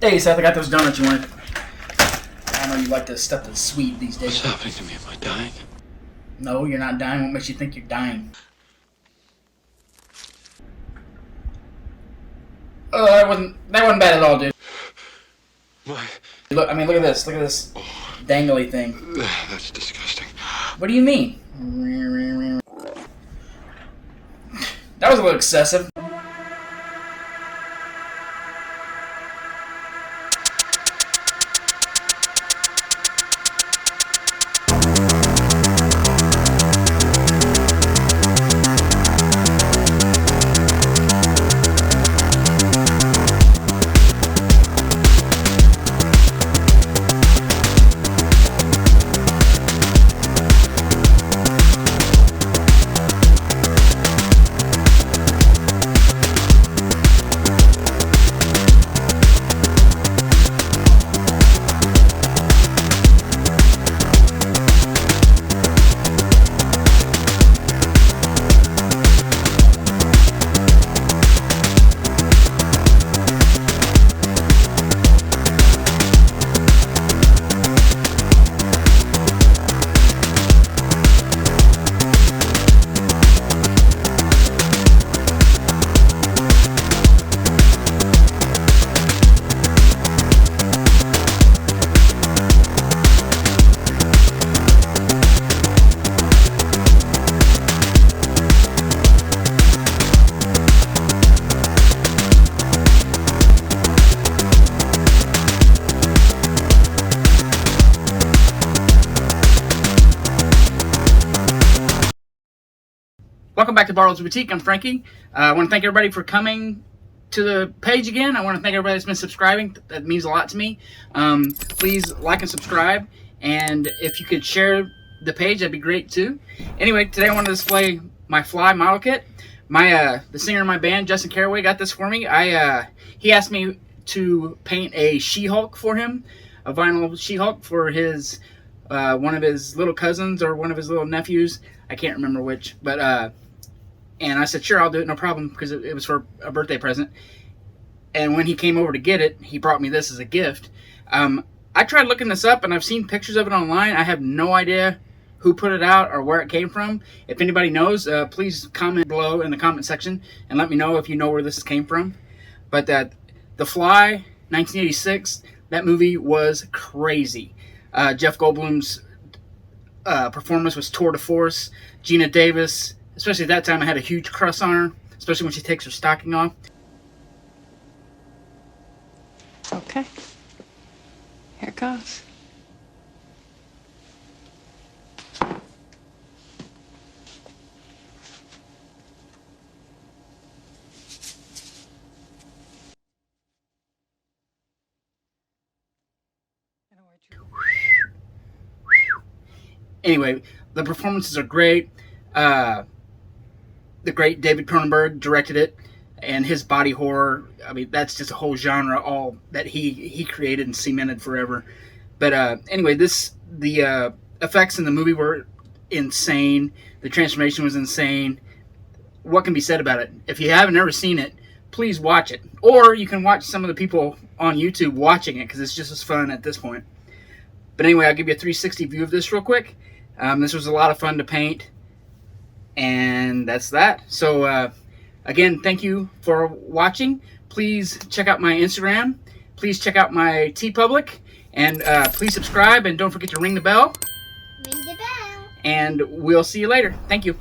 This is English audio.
Hey Seth, I got those donuts you wanted. I know you like to stuff that's sweet these days. What's happening to me? Am I dying? No, you're not dying. What makes you think you're dying? Oh, that wasn't bad at all, dude. Why? Look, I mean, look at this. Look at this dangly thing. That's disgusting. What do you mean? That was a little excessive. Welcome back to Bartle's Boutique. I'm Frankie. I want to thank everybody for coming to the page again. I want to thank everybody that's been subscribing. That means a lot to me. Please like and subscribe. And if you could share the page, that'd be great too. Anyway, today I want to display my Fly model kit. The singer in my band, Justin Caraway, got this for me. He asked me to paint a She-Hulk for him, a vinyl She-Hulk for his one of his little cousins or one of his little nephews. I can't remember which, but and I said, sure, I'll do it, no problem, because it was for a birthday present. And when he came over to get it, he brought me this as a gift. I tried looking this up, and I've seen pictures of it online. I have no idea who put it out or where it came from. If anybody knows, please comment below in the comment section and let me know if you know where this came from. But The Fly, 1986, that movie was crazy. Jeff Goldblum's performance was tour de force. Gina Davis, especially at that time, I had a huge crush on her, especially when she takes her stocking off. Okay. Here it goes. Anyway, the performances are great. The great David Cronenberg directed it, and his body horror, I mean, that's just a whole genre all that he created and cemented forever. But anyway, the effects in the movie were insane. The transformation was insane. What can be said about it? If you haven't ever seen it, please watch it. Or you can watch some of the people on YouTube watching it, because it's just as fun at this point. But anyway, I'll give you a 360 view of this real quick. This was a lot of fun to paint. And that's that. So, again, thank you for watching. Please check out my Instagram. Please check out my Teepublic. And please subscribe. And don't forget to ring the bell. Ring the bell. And we'll see you later. Thank you.